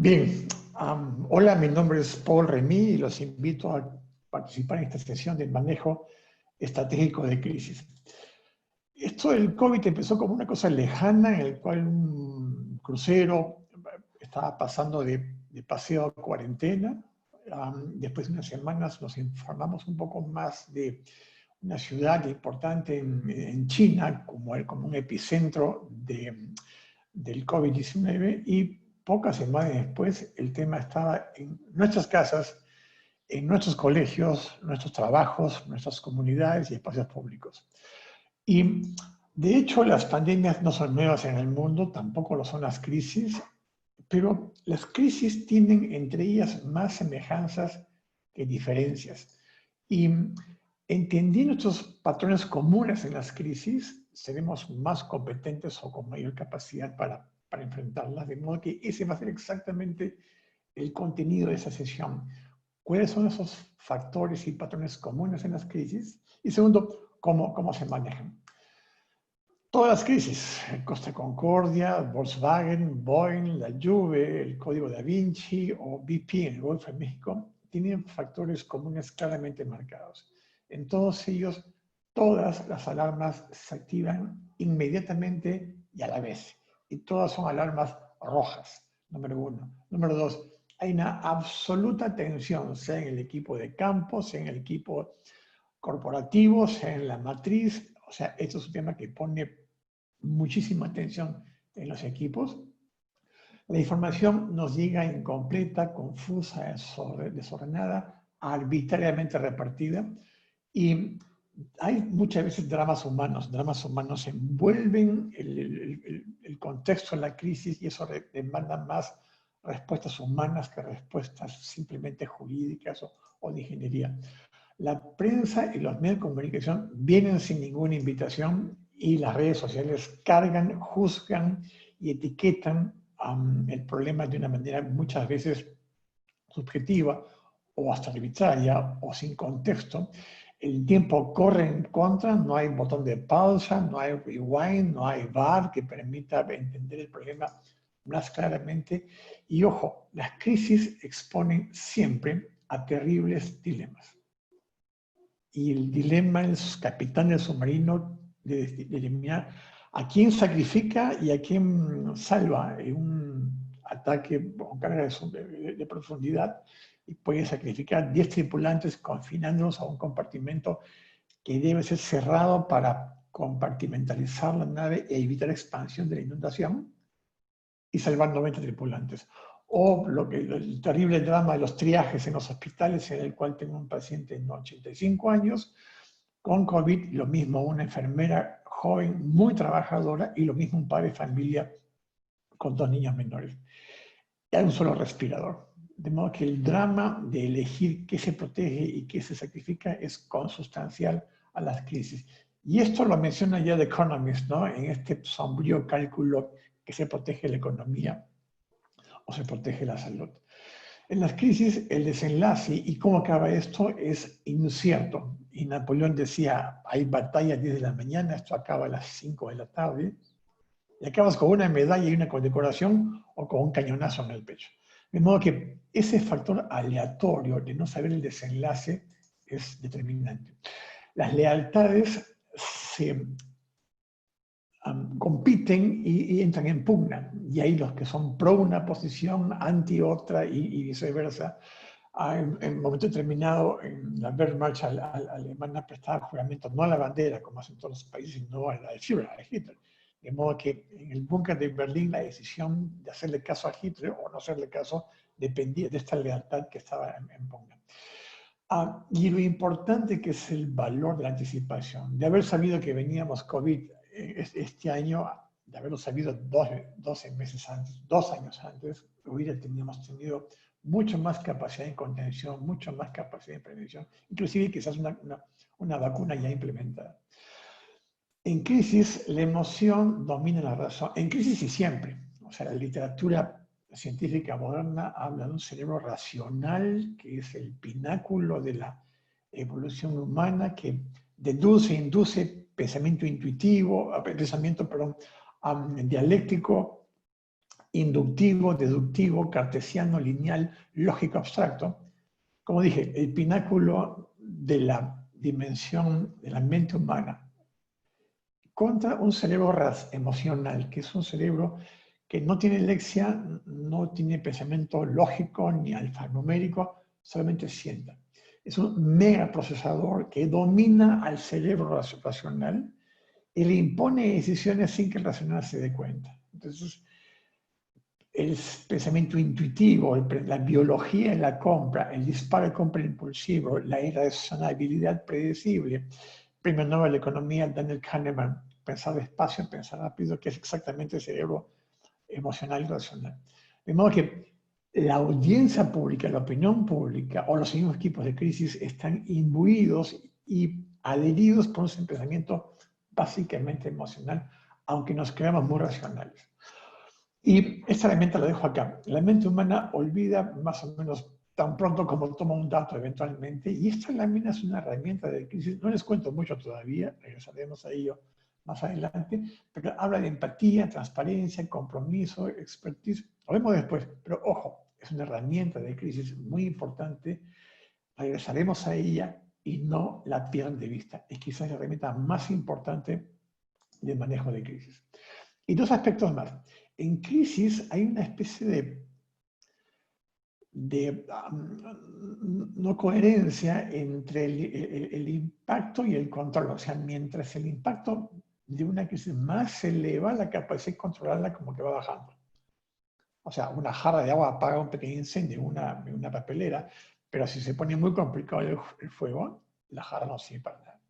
Bien, hola, mi nombre es Paul Remy y los invito a participar en esta sesión de manejo estratégico de crisis. Esto del COVID empezó como una cosa lejana en el cual un crucero estaba pasando de paseo a cuarentena. Después de unas semanas nos informamos un poco más de una ciudad importante en China como un epicentro del COVID-19 y pocas semanas después el tema estaba en nuestras casas, en nuestros colegios, nuestros trabajos, nuestras comunidades y espacios públicos. Y de hecho las pandemias no son nuevas en el mundo, tampoco lo son las crisis, pero las crisis tienen entre ellas más semejanzas que diferencias. Y entendiendo estos patrones comunes en las crisis, seremos más competentes o con mayor capacidad para enfrentarlas, de modo que ese va a ser exactamente el contenido de esa sesión. ¿Cuáles son esos factores y patrones comunes en las crisis? Y segundo, ¿cómo se manejan? Todas las crisis, Costa Concordia, Volkswagen, Boeing, la Juve, el Código Da Vinci o BP en el Golfo de México, tienen factores comunes claramente marcados. En todos ellos, todas las alarmas se activan inmediatamente y a la vez. Y todas son alarmas rojas, número uno. Número dos, hay una absoluta tensión, sea en el equipo de campo, sea en el equipo corporativo, sea en la matriz. O sea, esto es un tema que pone muchísima atención en los equipos. La información nos llega incompleta, confusa, desordenada, arbitrariamente repartida y hay muchas veces dramas humanos envuelven el contexto de la crisis y eso demanda más respuestas humanas que respuestas simplemente jurídicas o de ingeniería. La prensa y los medios de comunicación vienen sin ninguna invitación y las redes sociales cargan, juzgan y etiquetan el problema de una manera muchas veces subjetiva o hasta arbitraria o sin contexto. El tiempo corre en contra, no hay botón de pausa, no hay rewind, no hay VAR que permita entender el problema más claramente. Y ojo, las crisis exponen siempre a terribles dilemas. Y el dilema es capitán del submarino de determinar a quién sacrifica y a quién salva en un ataque con carga de profundidad y puede sacrificar 10 tripulantes confinándolos a un compartimento que debe ser cerrado para compartimentalizar la nave e evitar expansión de la inundación y salvar 90 tripulantes. O el terrible drama de los triajes en los hospitales, en el cual tengo un paciente de 85 años con COVID, lo mismo una enfermera joven, muy trabajadora, y lo mismo un padre de familia con 2 niños menores. Y hay un solo respirador. De modo que el drama de elegir qué se protege y qué se sacrifica es consustancial a las crisis. Y esto lo menciona ya The Economist, ¿no? En este sombrío cálculo que se protege la economía o se protege la salud. En las crisis, el desenlace y cómo acaba esto es incierto. Y Napoleón decía, hay batalla a 10 de la mañana, esto acaba a las 5 de la tarde, y acabas con una medalla y una condecoración o con un cañonazo en el pecho. De modo que ese factor aleatorio de no saber el desenlace es determinante. Las lealtades se compiten y entran en pugna. Y ahí los que son pro una posición, anti otra y viceversa. En un momento determinado, en la Wehrmacht alemana prestaba juramento no a la bandera, como hacen todos los países, sino a la de Führer, a Hitler. De modo que en el búnker de Berlín la decisión de hacerle caso a Hitler o no hacerle caso dependía de esta lealtad que estaba en pugna. Y lo importante que es el valor de la anticipación, de haber sabido que veníamos COVID este año, de haberlo sabido 12 meses antes, 2 años antes, teníamos tenido mucho más capacidad de contención, mucho más capacidad de prevención, inclusive quizás una vacuna ya implementada. En crisis, la emoción domina la razón. En crisis y siempre. O sea, la literatura científica moderna habla de un cerebro racional, que es el pináculo de la evolución humana, que deduce, induce pensamiento intuitivo, pensamiento, dialéctico, inductivo, deductivo, cartesiano, lineal, lógico abstracto. Como dije, el pináculo de la dimensión de la mente humana contra un cerebro emocional, que es un cerebro que no tiene lexia, no tiene pensamiento lógico ni alfanumérico, solamente sienta. Es un megaprocesador que domina al cerebro racional y le impone decisiones sin que el racional se dé cuenta. Entonces, el pensamiento intuitivo, la biología en la compra, el disparo de compra impulsivo, la irrazonabilidad predecible. Premio Nobel de Economía, Daniel Kahneman, pensar despacio, pensar rápido, que es exactamente el cerebro emocional y racional. De modo que la audiencia pública, la opinión pública o los mismos equipos de crisis están imbuidos y adheridos por un pensamiento básicamente emocional, aunque nos creamos muy racionales. Y esta herramienta la dejo acá. La mente humana olvida más o menos tan pronto como toma un dato eventualmente, y esta lámina es una herramienta de crisis. No les cuento mucho todavía, regresaremos a ello más adelante, pero habla de empatía, transparencia, compromiso, expertise. Lo vemos después, pero ojo, es una herramienta de crisis muy importante. Regresaremos a ella y no la pierdan de vista. Es quizás la herramienta más importante del manejo de crisis. Y dos aspectos más. En crisis hay una especie de no coherencia entre el impacto y el control. O sea, mientras el impacto de una crisis más se eleva, la capacidad de controlarla como que va bajando. O sea, una jarra de agua apaga un pequeño incendio en una papelera, pero si se pone muy complicado el fuego, la jarra no sirve para nada.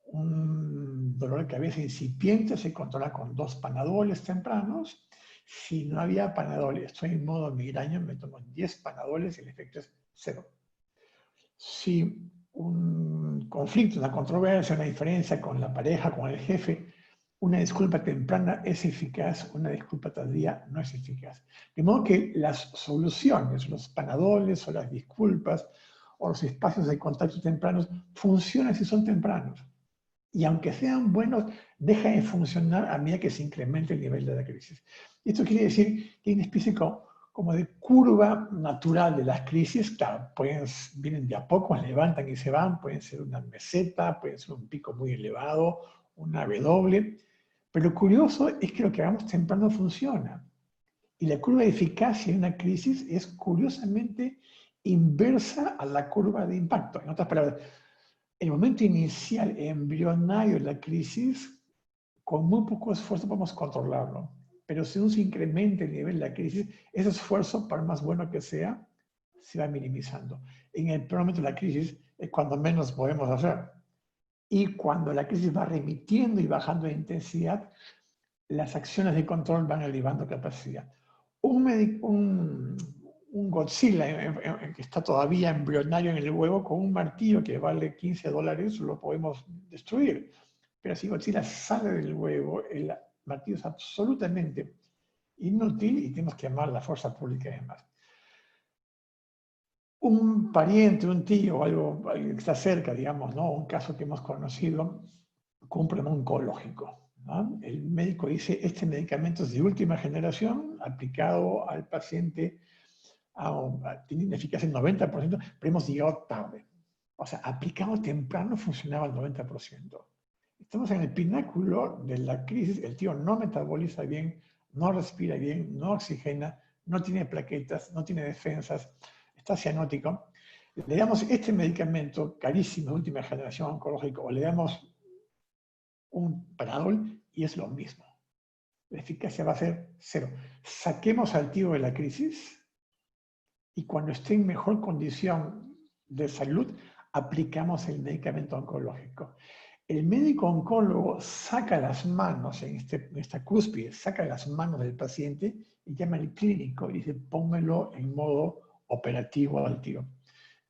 Un dolor de cabeza incipiente se controla con 2 panadoles tempranos. Si no había panadol, estoy en modo migraña, me tomo 10 panadoles y el efecto es 0. Si un conflicto, una controversia, una diferencia con la pareja, con el jefe, una disculpa temprana es eficaz, una disculpa tardía no es eficaz. De modo que las soluciones, los panadoles o las disculpas o los espacios de contacto tempranos funcionan si son tempranos. Y aunque sean buenos, deja de funcionar a medida que se incrementa el nivel de la crisis. Y esto quiere decir que hay una especie como de curva natural de las crisis. Claro, vienen de a poco, levantan y se van, pueden ser una meseta, pueden ser un pico muy elevado, una W. Pero lo curioso es que lo que hagamos temprano funciona. Y la curva de eficacia de una crisis es curiosamente inversa a la curva de impacto. En otras palabras, el momento inicial, embrionario de la crisis, con muy poco esfuerzo podemos controlarlo. Pero según se incrementa el nivel de la crisis, ese esfuerzo, por más bueno que sea, se va minimizando. En el peor momento de la crisis es cuando menos podemos hacer. Y cuando la crisis va remitiendo y bajando de intensidad, las acciones de control van elevando capacidad. Un Godzilla que está todavía embrionario en el huevo, con un martillo que vale $15, lo podemos destruir. Pero si Godzilla sale del huevo, el martillo es absolutamente inútil y tenemos que llamar a la fuerza pública y demás. Un pariente, un tío, algo que está cerca, digamos, ¿no? Un caso que hemos conocido, con un problema oncológico, ¿no? El médico dice, este medicamento es de última generación, aplicado al paciente, tiene una eficacia del 90%, pero hemos llegado tarde. O sea, aplicado temprano funcionaba al 90%. Estamos en el pináculo de la crisis, el tío no metaboliza bien, no respira bien, no oxigena, no tiene plaquetas, no tiene defensas, está cianótico. Le damos este medicamento carísimo de última generación oncológico, o le damos un panadol y es lo mismo. La eficacia va a ser 0. Saquemos al tío de la crisis y cuando esté en mejor condición de salud, aplicamos el medicamento oncológico. El médico oncólogo saca las manos en esta cúspide, saca las manos del paciente y llama al clínico y dice, pónmelo en modo operativo al tío.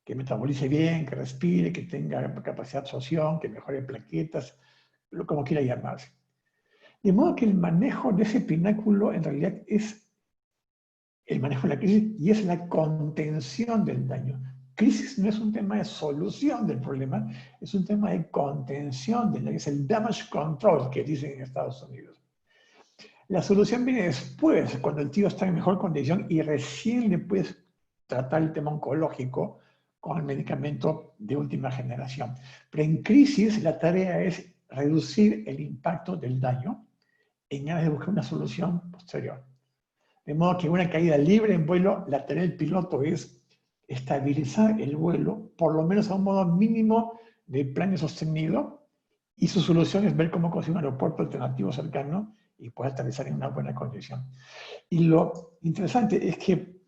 Que metabolice bien, que respire, que tenga capacidad de absorción, que mejore plaquetas, como quiera llamarse. De modo que el manejo de ese pináculo en realidad es el manejo de la crisis y es la contención del daño. Crisis no es un tema de solución del problema, es un tema de contención del daño, es el damage control que dicen en Estados Unidos. La solución viene después, cuando el tío está en mejor condición y recién le puedes tratar el tema oncológico con el medicamento de última generación. Pero en crisis la tarea es reducir el impacto del daño en aras de buscar una solución posterior. De modo que una caída libre en vuelo, la tarea del piloto es estabilizar el vuelo, por lo menos a un modo mínimo de plano sostenido, y su solución es ver cómo conseguir un aeropuerto alternativo cercano y poder aterrizar en una buena condición. Y lo interesante es que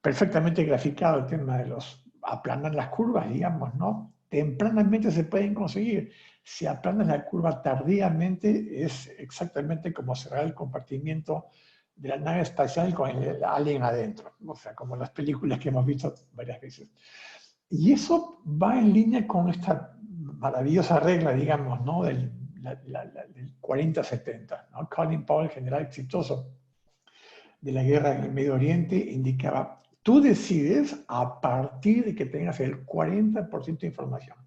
perfectamente graficado el tema de los aplanar las curvas, digamos, ¿no? Tempranamente se pueden conseguir. Si aplanas la curva tardíamente, es exactamente como cerrar el compartimiento de la nave espacial con el alien adentro. O sea, como las películas que hemos visto varias veces. Y eso va en línea con esta maravillosa regla, digamos, ¿no? Del 40-70, ¿no? Colin Powell, general exitoso de la guerra en el Medio Oriente, indicaba, tú decides a partir de que tengas el 40% de información.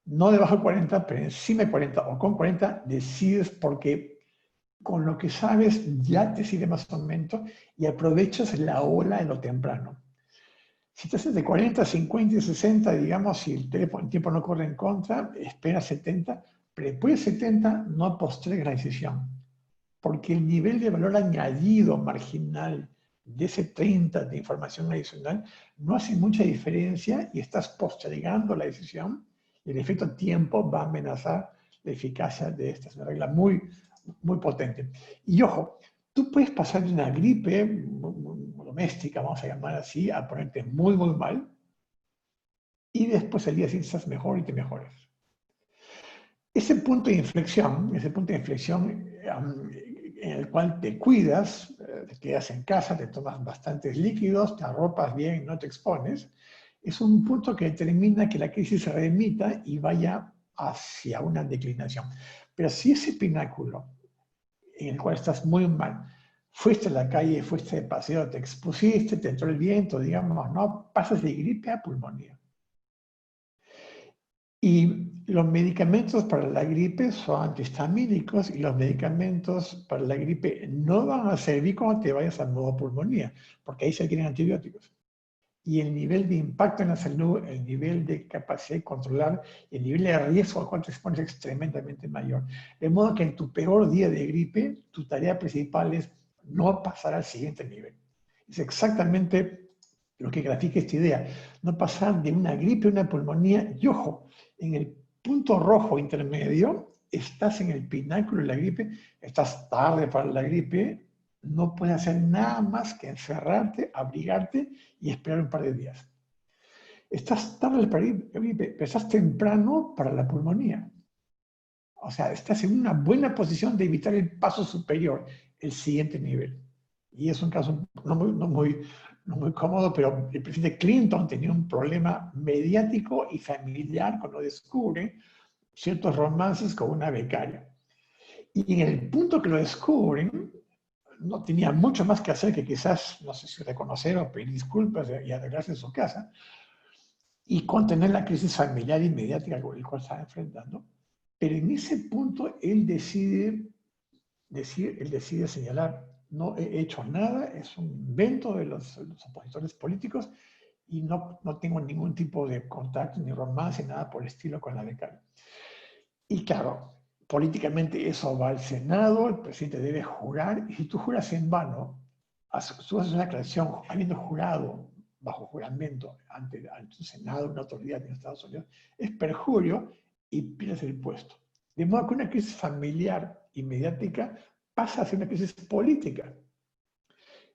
No debajo de 40, pero encima de 40 o con 40, decides porque con lo que sabes ya te sirve más o menos y aprovechas la ola de lo temprano. Si te haces de 40, 50 y 60, digamos, si el tiempo no corre en contra, espera 70, pero después de 70 no postergues la decisión, porque el nivel de valor añadido marginal de ese 30 de información adicional no hace mucha diferencia y estás postergando la decisión y el efecto tiempo va a amenazar la eficacia de esta. Es una regla muy, muy potente. Y ojo, tú puedes pasar de una gripe doméstica, vamos a llamar así, a ponerte muy, muy mal y después al día siguiente estás mejor y te mejores. Ese punto de inflexión en el cual te cuidas, te quedas en casa, te tomas bastantes líquidos, te arropas bien, no te expones, es un punto que determina que la crisis se remita y vaya hacia una declinación. Pero si ese pináculo en el cual estás muy mal, fuiste a la calle, fuiste de paseo, te expusiste, te entró el viento, digamos, no, pasas de gripe a pulmonía. Y los medicamentos para la gripe son antihistamínicos y los medicamentos para la gripe no van a servir cuando te vayas a modo pulmonía, porque ahí se quieren antibióticos. Y el nivel de impacto en la salud, el nivel de capacidad de controlar, el nivel de riesgo al cual te expones es tremendamente mayor. De modo que en tu peor día de gripe, tu tarea principal es no pasar al siguiente nivel. Es exactamente lo que grafica esta idea, no pasar de una gripe a una pulmonía. Y ojo, en el punto rojo intermedio, estás en el pináculo de la gripe, estás tarde para la gripe, no puedes hacer nada más que encerrarte, abrigarte y esperar un par de días. Estás tarde para la gripe, pero estás temprano para la pulmonía. O sea, estás en una buena posición de evitar el paso superior, el siguiente nivel. Y es un caso no muy cómodo, pero el presidente Clinton tenía un problema mediático y familiar cuando descubre ciertos romances con una becaria. Y en el punto que lo descubren, no tenía mucho más que hacer que quizás, no sé si reconocer o pedir disculpas y arreglarse en su casa y contener la crisis familiar y mediática con la cual estaba enfrentando. Pero en ese punto él decide señalar, no he hecho nada, es un invento de los opositores políticos y no tengo ningún tipo de contacto, ni romance, nada por el estilo con la becaria. Y claro, políticamente eso va al Senado, el presidente debe jurar, y si tú juras en vano, tú haces una aclaración habiendo jurado bajo juramento ante un Senado, una autoridad en Estados Unidos, es perjurio y pierdes el puesto. De modo que una crisis familiar y mediática pasa a ser una crisis política.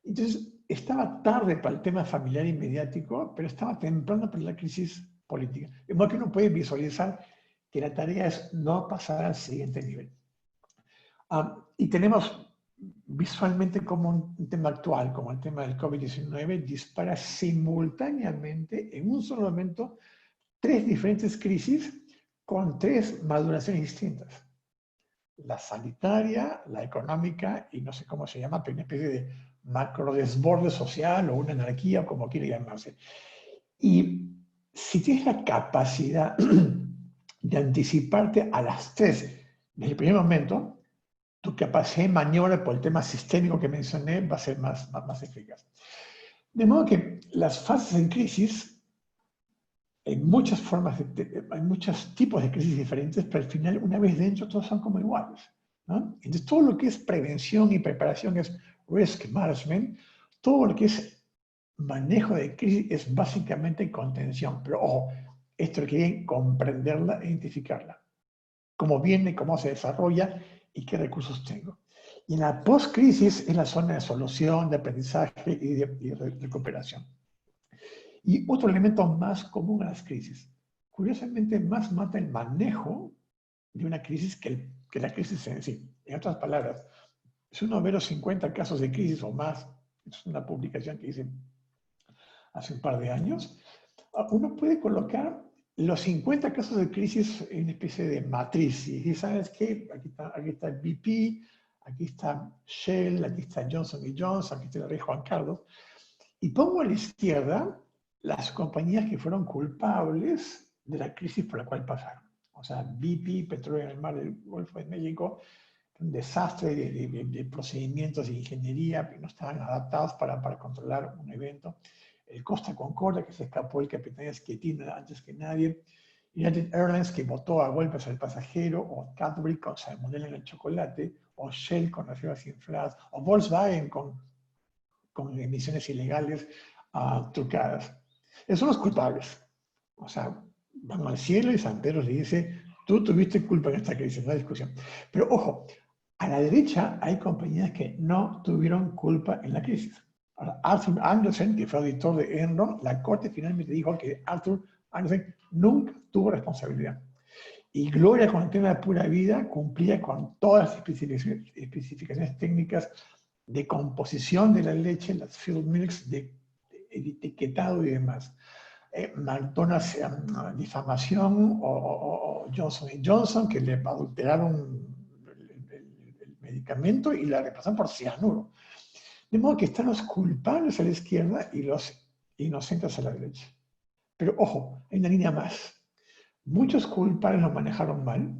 Entonces, estaba tarde para el tema familiar y mediático, pero estaba temprano para la crisis política. De modo que uno puede visualizar que la tarea es no pasar al siguiente nivel. Y tenemos visualmente como un tema actual, como el tema del COVID-19, dispara simultáneamente, en un solo momento, tres diferentes crisis con tres maduraciones distintas. La sanitaria, la económica y no sé cómo se llama, pero una especie de macro desborde social o una anarquía, o como quiera llamarse. Y si tienes la capacidad de anticiparte a las tres desde el primer momento, tu tu capacidad de maniobra por el tema sistémico que mencioné va a ser más eficaz. De modo que las fases en crisis, hay muchas formas, hay muchos tipos de crisis diferentes, pero al final, una vez dentro, todos son como iguales, ¿no? Entonces, todo lo que es prevención y preparación es risk management, todo lo que es manejo de crisis es básicamente contención, pero ojo, esto requiere comprenderla e identificarla, cómo viene, cómo se desarrolla y qué recursos tengo. Y en la post-crisis es la zona de solución, de aprendizaje y de recuperación. Y otro elemento más común a las crisis. Curiosamente, más mata el manejo de una crisis que la crisis en sí. En otras palabras, si uno ve los 50 casos de crisis o más, es una publicación que hice hace un par de años, uno puede colocar los 50 casos de crisis en una especie de matriz. Y ¿sabes qué? Aquí está el BP, aquí está Shell, aquí está Johnson & Johnson, aquí está el rey Juan Carlos. Y pongo a la izquierda las compañías que fueron culpables de la crisis por la cual pasaron. O sea, BP, Petróleo en el Mar del Golfo de México, un desastre de procedimientos de ingeniería que no estaban adaptados para controlar un evento. El Costa Concordia, que se escapó el capitán Schettino antes que nadie. United Airlines, que botó a golpes al pasajero, o Cadbury con salmonella en el chocolate, o Shell con reservas infladas, o Volkswagen con emisiones ilegales trucadas. Esos son los culpables. O sea, van al cielo y San Pedro le dice, tú tuviste culpa en esta crisis, no hay discusión. Pero ojo, a la derecha hay compañías que no tuvieron culpa en la crisis. Ahora, Arthur Andersen, que fue auditor de Enron, la corte finalmente dijo que Arthur Andersen nunca tuvo responsabilidad. Y Gloria, con el tema de pura vida, cumplía con todas las especificaciones técnicas de composición de la leche, las field milks, de etiquetado y demás. McDonald's, difamación, o Johnson & Johnson, que le adulteraron el medicamento y la reemplazaron por cianuro. De modo que están los culpables a la izquierda y los inocentes a la derecha. Pero ojo, hay una línea más. Muchos culpables lo manejaron mal,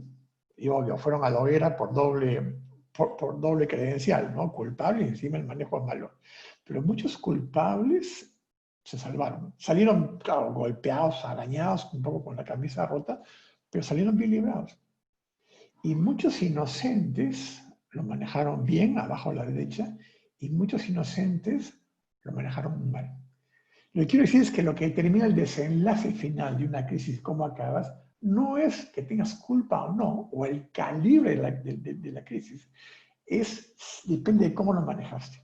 y obvio, fueron a la hoguera por doble credencial, ¿no? Culpable y encima el manejo es malo. Pero muchos culpables se salvaron. Salieron, claro, golpeados, arañados, un poco con la camisa rota, pero salieron bien librados. Y muchos inocentes lo manejaron bien, abajo a la derecha, y muchos inocentes lo manejaron mal. Lo que quiero decir es que lo que determina el desenlace final de una crisis, cómo acabas, no es que tengas culpa o no, o el calibre de la crisis, depende de cómo lo manejaste.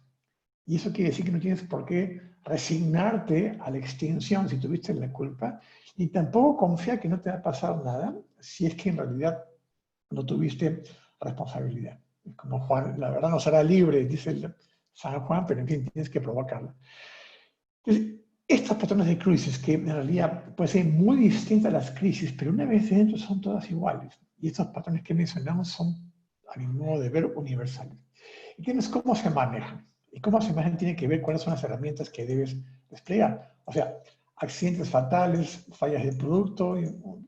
Y eso quiere decir que no tienes por qué resignarte a la extinción si tuviste la culpa, ni tampoco confiar que no te va a pasar nada si es que en realidad no tuviste responsabilidad. Como Juan, la verdad no será libre, dice San Juan, pero en fin, tienes que provocarla. Entonces, estos patrones de crisis, que en realidad pueden ser muy distintas a las crisis, pero una vez dentro son todas iguales. Y estos patrones que mencionamos son, a mi modo de ver, universales. Entonces, ¿cómo se manejan? Y cómo se manejan tiene que ver cuáles son las herramientas que debes desplegar. O sea, accidentes fatales, fallas de producto,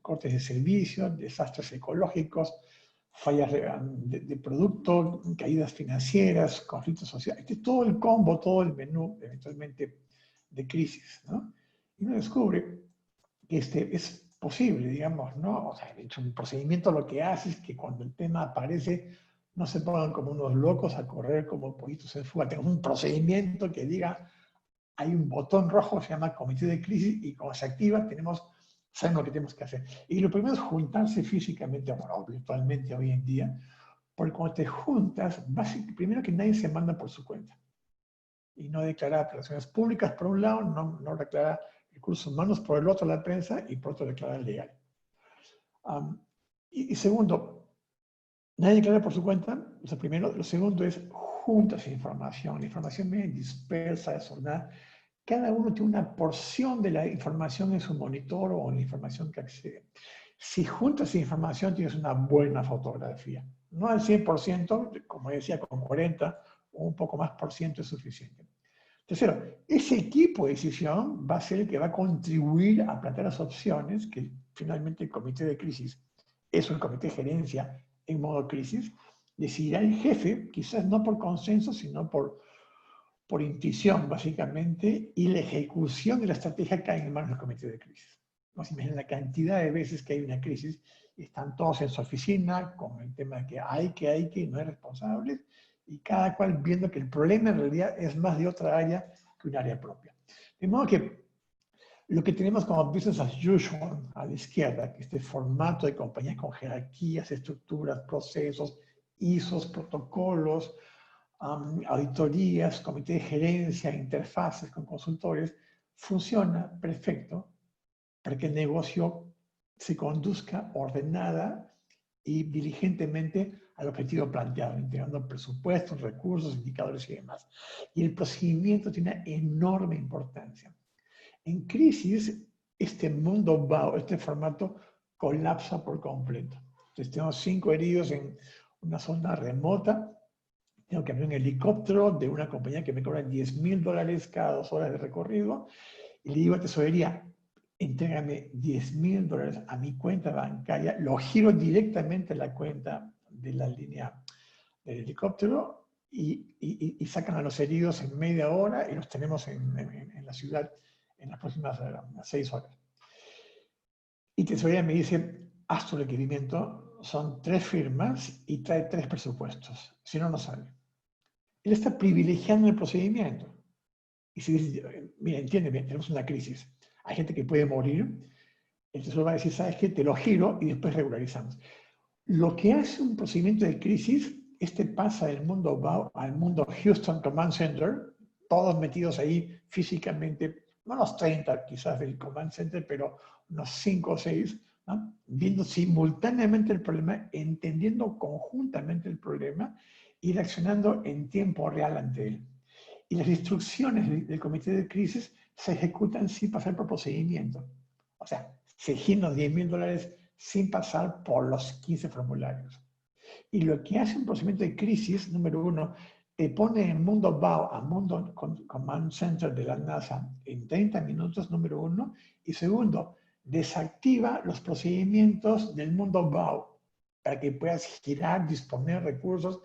cortes de servicio, desastres ecológicos, fallas de producto, caídas financieras, conflictos sociales. Todo el combo, todo el menú, eventualmente, de crisis, ¿no? Y uno descubre que es posible, digamos, ¿no? O sea, de hecho, un procedimiento lo que hace es que cuando el tema aparece, no se pongan como unos locos a correr como pollitos en fuga. Tenemos un procedimiento que diga, hay un botón rojo, se llama comité de crisis, y cuando se activa, sabemos lo que tenemos que hacer. Y lo primero es juntarse físicamente, bueno, virtualmente hoy en día, porque cuando te juntas, primero que nadie se manda por su cuenta. Y no declarar relaciones públicas por un lado, no declarar recursos humanos por el otro, la prensa, y por otro declarar legal. Y segundo, nadie declara por su cuenta, eso primero. Lo segundo es juntas información. La información viene dispersa, desordenada. Cada uno tiene una porción de la información en su monitor o en la información que accede. Si juntas información, tienes una buena fotografía. No al 100%, como decía, con 40 o un poco más por ciento es suficiente. Tercero, ese equipo de decisión va a ser el que va a contribuir a plantear las opciones que finalmente el comité de crisis, es un comité de gerencia en modo crisis, decidirá el jefe, quizás no por consenso, sino por intuición, básicamente, y la ejecución de la estrategia cae en manos del comité de crisis. No se imaginan la cantidad de veces que hay una crisis y están todos en su oficina con el tema de que hay que, y no hay responsables, y cada cual viendo que el problema en realidad es más de otra área que un área propia. De modo que lo que tenemos como business as usual a la izquierda, que este formato de compañías con jerarquías, estructuras, procesos, ISOs, protocolos, auditorías, comité de gerencia, interfaces con consultores, funciona perfecto para que el negocio se conduzca ordenada y diligentemente al objetivo planteado, integrando presupuestos, recursos, indicadores y demás. Y el procedimiento tiene una enorme importancia. En crisis, este mundo va, este formato colapsa por completo. Entonces tenemos 5 heridos en una zona remota. Tengo que abrir un helicóptero de una compañía que me cobra $10.000 cada 2 horas de recorrido. Y le digo a tesorería, entrégame $10.000 a mi cuenta bancaria, lo giro directamente a la cuenta de la línea del helicóptero y sacan a los heridos en media hora y los tenemos en la ciudad en las próximas 6 horas. Y tesorería me dice, haz tu requerimiento, son 3 firmas y trae 3 presupuestos, si no, no sale. Él está privilegiando el procedimiento. Y si dice, mira, entiéndeme, tenemos una crisis, hay gente que puede morir, el tesoro va a decir, ¿sabes qué? Te lo giro y después regularizamos. Lo que hace un procedimiento de crisis, pasa del mundo BAU al mundo Houston Command Center, todos metidos ahí físicamente, no los 30 quizás del Command Center, pero unos 5 o 6, ¿no? Viendo simultáneamente el problema, entendiendo conjuntamente el problema y reaccionando en tiempo real ante él. Y las instrucciones del comité de crisis se ejecutan sin pasar por procedimiento. O sea, se giran los $10.000 sin pasar por los 15 formularios. Y lo que hace un procedimiento de crisis, número 1, te pone en mundo BAU a mundo Command Center de la NASA en 30 minutos, número 1. Y segundo, desactiva los procedimientos del mundo BAU para que puedas girar, disponer recursos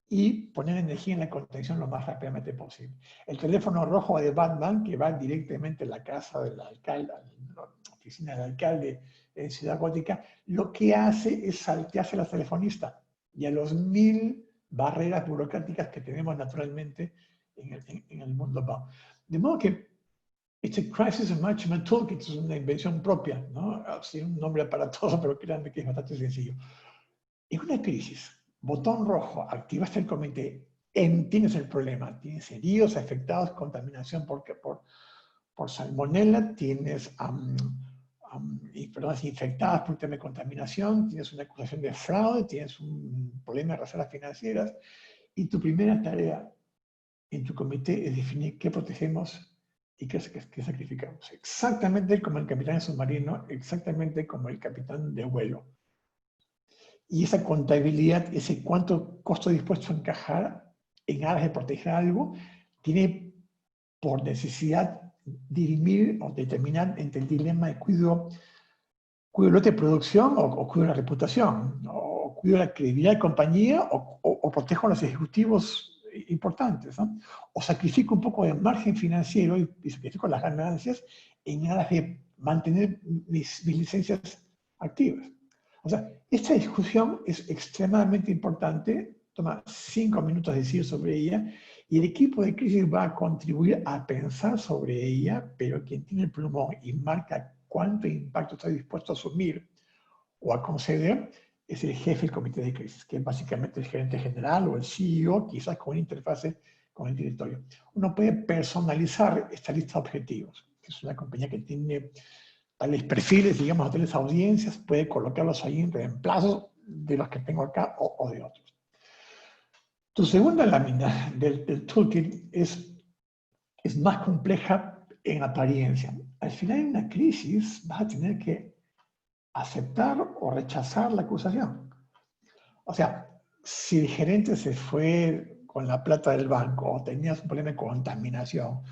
y poner energía en la contención lo más rápidamente posible. El teléfono rojo de Batman, que va directamente a la casa del alcalde, a la oficina del alcalde en Ciudad Gótica, lo que hace es saltearse a la telefonista y a los 1000 barreras burocráticas que tenemos naturalmente en el mundo BAU. De modo que este Crisis Management Toolkit es una invención propia, ¿no? Así un nombre aparatoso, pero créanme que es bastante sencillo. Es una crisis. Botón rojo, activaste el comité, tienes el problema, tienes heridos, afectados, contaminación por salmonella, tienes personas infectadas por tema de contaminación, tienes una acusación de fraude, tienes un problema de reservas financieras, y tu primera tarea en tu comité es definir qué protegemos y qué sacrificamos. Exactamente como el capitán de submarino, exactamente como el capitán de vuelo. Y esa contabilidad, ese cuánto costo dispuesto a encajar en aras de proteger algo, tiene por necesidad dirimir o determinar entre el dilema de cuido de producción o cuido la reputación, o cuido la credibilidad de la compañía o protejo a los ejecutivos importantes, ¿no? O sacrifico un poco de margen financiero y sacrifico las ganancias en aras de mantener mis licencias activas. O sea, esta discusión es extremadamente importante, toma 5 minutos decir sobre ella, y el equipo de crisis va a contribuir a pensar sobre ella, pero quien tiene el plumón y marca cuánto impacto está dispuesto a asumir o a conceder es el jefe del comité de crisis, que es básicamente el gerente general o el CEO, quizás con una interfase con el directorio. Uno puede personalizar esta lista de objetivos, que es una compañía que tiene tales perfiles, digamos, a tales audiencias, puede colocarlos ahí en reemplazos de los que tengo acá o de otros. Tu segunda lámina del toolkit es más compleja en apariencia. Al final de una crisis vas a tener que aceptar o rechazar la acusación. O sea, si el gerente se fue con la plata del banco o tenías un problema de contaminación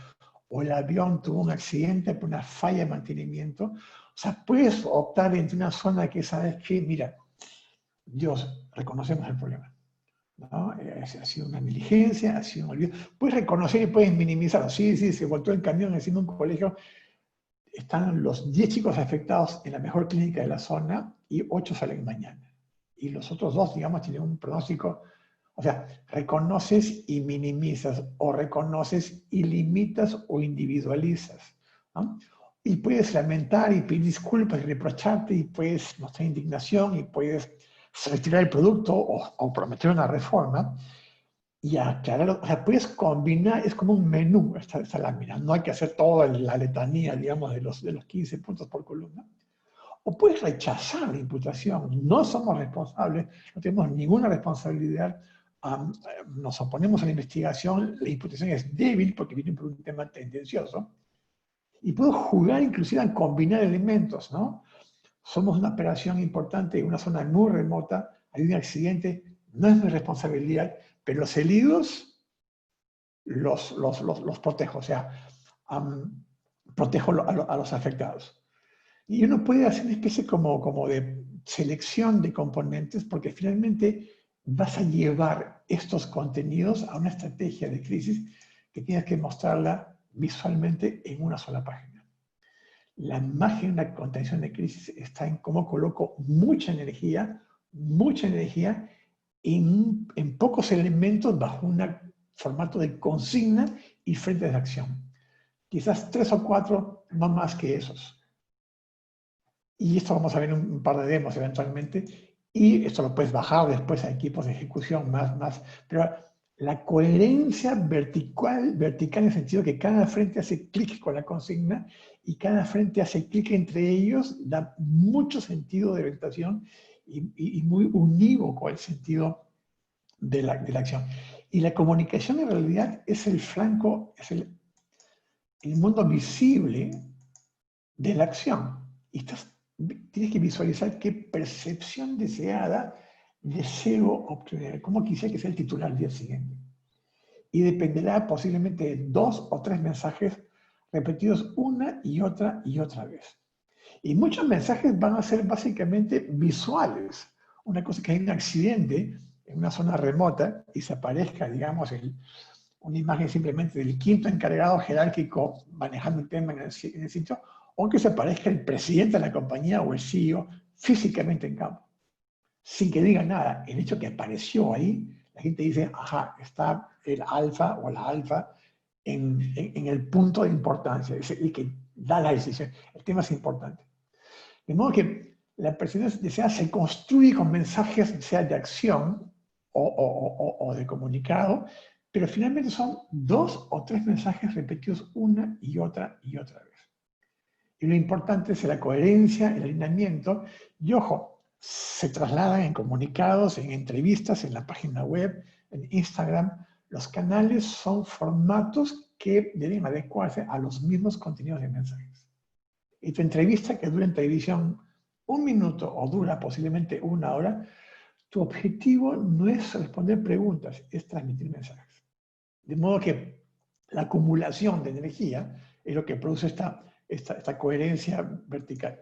o el avión tuvo un accidente por una falla de mantenimiento, o sea, puedes optar entre una zona que sabes que, mira, Dios, reconocemos el problema. ¿no? Ha sido una negligencia, ha sido un olvido. Puedes reconocer y puedes minimizarlo. Sí, sí, se voltó el camión haciendo un colegio. Están los 10 chicos afectados en la mejor clínica de la zona y 8 salen mañana. Y los otros 2, digamos, tienen un pronóstico. O sea, reconoces y minimizas, o reconoces y limitas o individualizas, ¿no? Y puedes lamentar y pedir disculpas y reprocharte y puedes mostrar indignación y puedes retirar el producto o prometer una reforma y aclararlo. O sea, puedes combinar, es como un menú esta lámina. No hay que hacer toda la letanía, digamos, de los 15 puntos por columna. O puedes rechazar la imputación. No somos responsables, no tenemos ninguna responsabilidad. Nos oponemos a la investigación, la imputación es débil porque viene por un tema tendencioso. Y puedo jugar inclusive a combinar elementos, ¿no? Somos una operación importante en una zona muy remota, hay un accidente, no es mi responsabilidad, pero los heridos los protejo, o sea, protejo a los afectados. Y uno puede hacer una especie como de selección de componentes porque finalmente vas a llevar estos contenidos a una estrategia de crisis que tienes que mostrarla visualmente en una sola página. La magia de una contención de crisis está en cómo coloco mucha energía en pocos elementos bajo un formato de consigna y frentes de acción. Quizás 3 o 4, no más que esos. Y esto vamos a ver en un par de demos eventualmente. Y esto lo puedes bajar después a equipos de ejecución más. Pero la coherencia vertical en el sentido que cada frente hace clic con la consigna y cada frente hace clic entre ellos, da mucho sentido de orientación y muy unívoco el sentido de la acción. Y la comunicación en realidad es el flanco, es el mundo visible de la acción. Y tienes que visualizar qué percepción deseada deseo obtener, cómo quisiera que sea el titular al día siguiente. Y dependerá posiblemente de 2 o 3 mensajes repetidos una y otra vez. Y muchos mensajes van a ser básicamente visuales. Una cosa que hay un accidente en una zona remota y se aparezca, digamos, una imagen simplemente del quinto encargado jerárquico manejando el tema en el sitio, o que se aparezca el presidente de la compañía o el CEO físicamente en campo, sin que diga nada. El hecho que apareció ahí, la gente dice, ajá, está el alfa o la alfa en el punto de importancia, es el que da la decisión. El tema es importante. De modo que la percepción deseada se construye con mensajes, sea de acción o de comunicado, pero finalmente son 2 o 3 mensajes repetidos una y otra vez. Y lo importante es la coherencia, el alineamiento, y ojo, se trasladan en comunicados, en entrevistas, en la página web, en Instagram. Los canales son formatos que deben adecuarse a los mismos contenidos de mensajes. Y tu entrevista, que dura en televisión 1 minuto o dura posiblemente 1 hora, tu objetivo no es responder preguntas, es transmitir mensajes. De modo que la acumulación de energía es lo que produce esta coherencia vertical.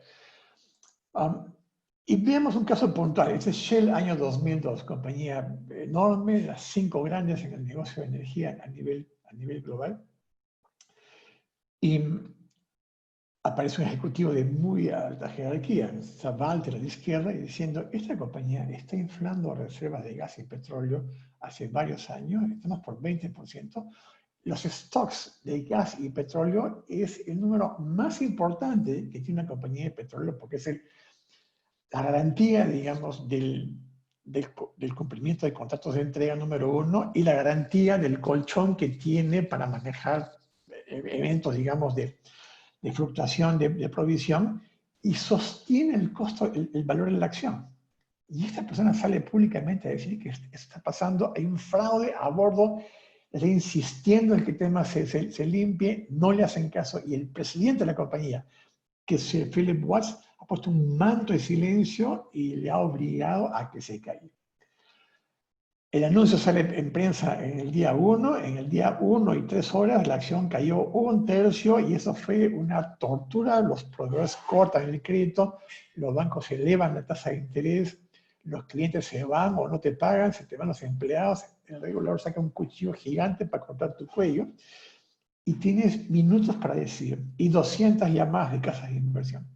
Y veamos un caso puntual. Este es Shell, año 2002, compañía enorme, las 5 grandes en el negocio de energía a nivel global. Y aparece un ejecutivo de muy alta jerarquía, Walter a la izquierda, y diciendo, esta compañía está inflando reservas de gas y petróleo hace varios años, estamos por 20%. Los stocks de gas y petróleo es el número más importante que tiene una compañía de petróleo porque es la garantía, digamos, del cumplimiento de contratos de entrega número 1 y la garantía del colchón que tiene para manejar eventos, digamos, de fluctuación de provisión y sostiene el costo, el valor de la acción. Y esta persona sale públicamente a decir que está pasando, hay un fraude a bordo, está insistiendo en que el tema se limpie, no le hacen caso, y el presidente de la compañía, que es Sir Philip Watts, ha puesto un manto de silencio y le ha obligado a que se caiga. El anuncio sale en prensa en el día 1, en el día 1 y 3 horas la acción cayó 1/3 y eso fue una tortura. Los proveedores cortan el crédito, los bancos elevan la tasa de interés, los clientes se van o no te pagan, se te van los empleados, el regulador saca un cuchillo gigante para cortar tu cuello y tienes minutos para decidir y 200 llamadas de casas de inversión.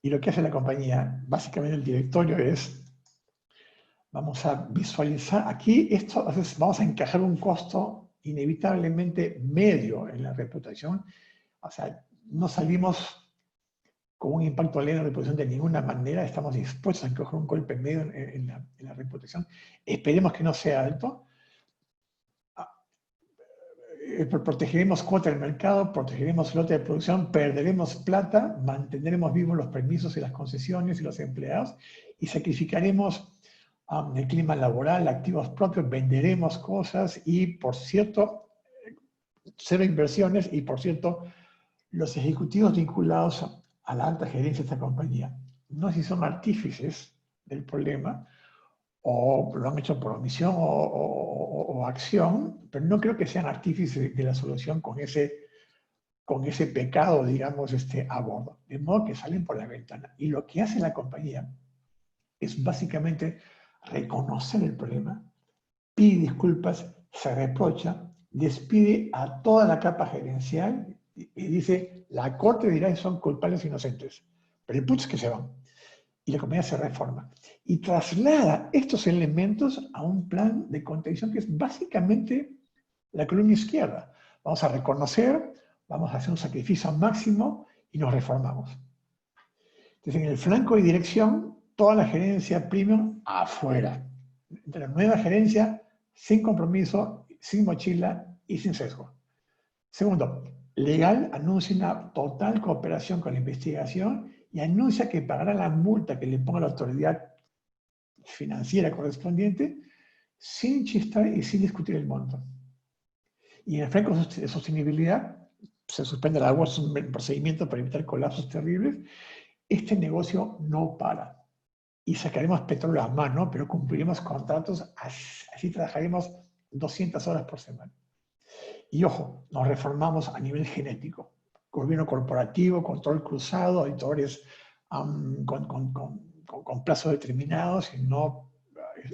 Y lo que hace la compañía, básicamente el directorio es, vamos a visualizar, aquí esto, vamos a encajar un costo inevitablemente medio en la reputación, o sea, no salimos con un impacto leve en la reputación de ninguna manera, estamos dispuestos a coger un golpe medio en la reputación. Esperemos que no sea alto. Protegeremos cuota del mercado, protegeremos lote de producción, perderemos plata, mantendremos vivos los permisos y las concesiones y los empleados y sacrificaremos el clima laboral, activos propios, venderemos cosas y, por cierto, cero inversiones y, por cierto, los ejecutivos vinculados a la alta gerencia de esta compañía, no sé si son artífices del problema o lo han hecho por omisión o acción, pero no creo que sean artífices de la solución con ese pecado, digamos, a bordo. De modo que salen por la ventana. Y lo que hace la compañía es básicamente reconocer el problema, pide disculpas, se reprocha, despide a toda la capa gerencial y dice, la corte dirá que son culpables o inocentes, pero el punto es que se van. Y la compañía se reforma. Y traslada estos elementos a un plan de contención que es básicamente la columna izquierda. Vamos a reconocer, vamos a hacer un sacrificio máximo y nos reformamos. Entonces, en el flanco de dirección, toda la gerencia premium afuera. De la nueva gerencia, sin compromiso, sin mochila y sin sesgo. Segundo, legal anuncia una total cooperación con la investigación y anuncia que pagará la multa que le ponga la autoridad financiera correspondiente sin chistar y sin discutir el monto. Y en el flanco de sostenibilidad se suspende la agua, es un procedimiento para evitar colapsos terribles. Este negocio no para. Y sacaremos petróleo a mano, pero cumpliremos contratos, así trabajaremos 200 horas por semana. Y ojo, nos reformamos a nivel genético. Gobierno corporativo, control cruzado, auditores con plazos determinados y no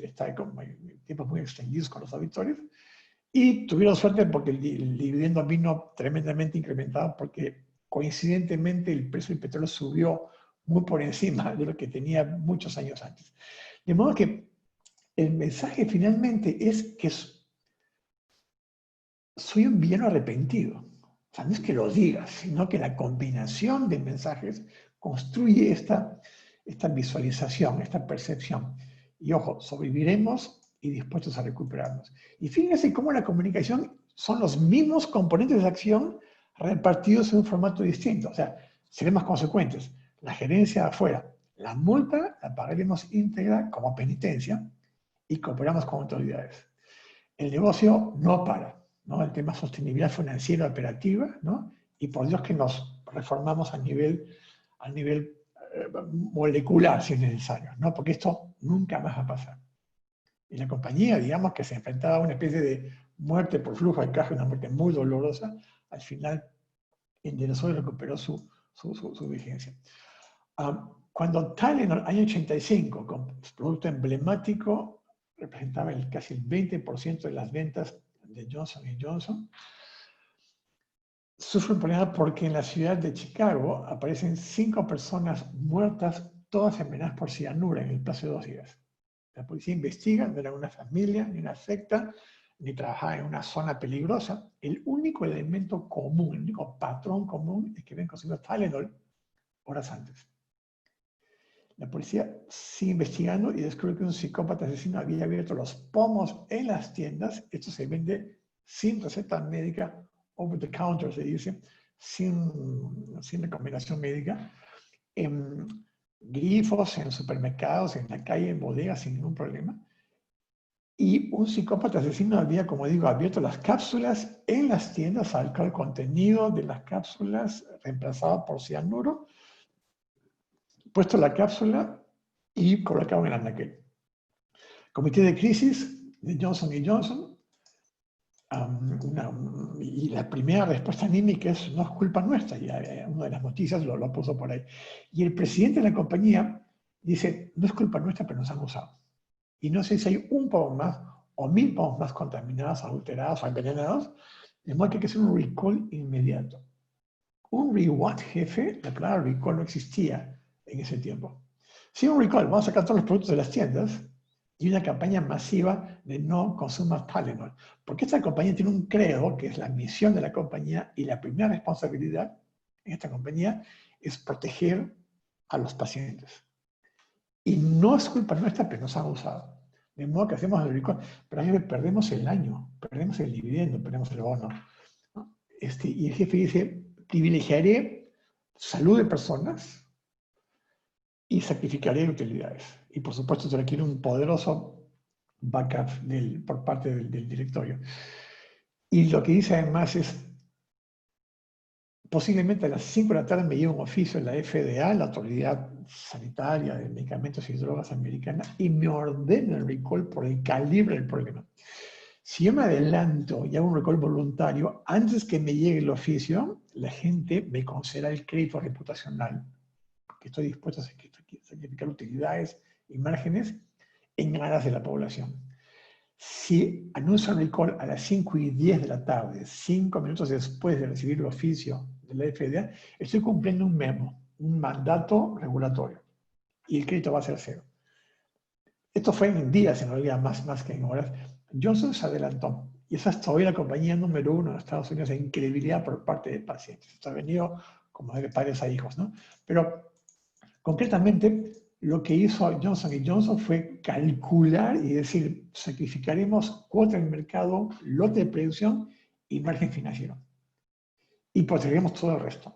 está con tiempos muy extendidos con los auditores. Y tuvieron suerte porque el dividendo vino tremendamente incrementado porque coincidentemente el precio del petróleo subió muy por encima de lo que tenía muchos años antes. De modo que el mensaje finalmente es que soy un villano arrepentido. O sea, no es que lo diga, sino que la combinación de mensajes construye esta visualización, esta percepción. Y ojo, sobreviviremos y dispuestos a recuperarnos. Y fíjense cómo la comunicación son los mismos componentes de acción repartidos en un formato distinto. O sea, seremos consecuentes. La gerencia afuera, la multa la pagaremos íntegra como penitencia y cooperamos con autoridades. El negocio no para, ¿no? El tema sostenibilidad financiera operativa, ¿no? Y por Dios que nos reformamos a nivel molecular si es necesario, ¿no? Porque esto nunca más va a pasar. Y la compañía, digamos, que se enfrentaba a una especie de muerte por flujo de caja, una muerte muy dolorosa, al final enderezó y recuperó su vigencia. Cuando Tylenol, año 85, con su producto emblemático, representaba casi el 20% de las ventas de Johnson & Johnson, sufre un problema porque en la ciudad de Chicago aparecen 5 personas muertas, todas envenenadas por cianuro en el plazo de 2 días. La policía investiga, no era una familia, ni una secta, ni trabajaba en una zona peligrosa. El único elemento común, el único patrón común es que habían consumido Tylenol horas antes. La policía sigue investigando y descubre que un psicópata asesino había abierto los pomos en las tiendas. Esto se vende sin receta médica, over the counter se dice, sin recomendación médica, en grifos, en supermercados, en la calle, en bodegas, sin ningún problema. Y un psicópata asesino había, como digo, abierto las cápsulas en las tiendas, sacado el contenido de las cápsulas reemplazado por cianuro, puesto la cápsula y colocado en el anaquel. Comité de crisis de Johnson & Johnson, y la primera respuesta anímica es: no es culpa nuestra, y una de las noticias lo puso por ahí. Y el presidente de la compañía Dice, no es culpa nuestra, pero nos han usado. Y no sé si hay un poco más o 1000 pounds más contaminados, adulterados o envenenados, de modo que hay que hacer un recall inmediato. Un reward, jefe, la palabra recall no existía en ese tiempo. Si un recall, vamos a sacar todos los productos de las tiendas y una campaña masiva de no consumas Tylenol. Porque esta compañía tiene un credo, que es la misión de la compañía, y la primera responsabilidad en esta compañía es proteger a los pacientes. Y no es culpa nuestra, pero nos han usado. De modo que hacemos el recall, pero ahí perdemos el año, perdemos el dividendo, perdemos el bono. ¿No? Y el jefe dice, privilegiaré salud de personas y sacrificaré utilidades. Y por supuesto se requiere un poderoso backup por parte del directorio. Y lo que dice además es, posiblemente a las 5 de la tarde me lleva un oficio en la FDA, la Autoridad Sanitaria de Medicamentos y Drogas Americana, y me ordena el recall por el calibre del problema. Si yo me adelanto y hago un recall voluntario, antes que me llegue el oficio, la gente me concederá el crédito reputacional, que estoy dispuesto a sacrificar utilidades y márgenes en aras de la población. Si anuncio el recall a las 5:10 de la tarde, 5 minutos después de recibir el oficio de la FDA, estoy cumpliendo un memo, un mandato regulatorio, y el crédito va a ser cero. Esto fue en días, en realidad, más que en horas. Johnson se adelantó, y esa es todavía la compañía número 1 en Estados Unidos en credibilidad por parte de pacientes. Esto ha venido como de padres a hijos, ¿no? Pero concretamente, lo que hizo Johnson Johnson fue calcular y decir, sacrificaremos cuota en el mercado, lote de producción y margen financiero. Y postergaremos todo el resto.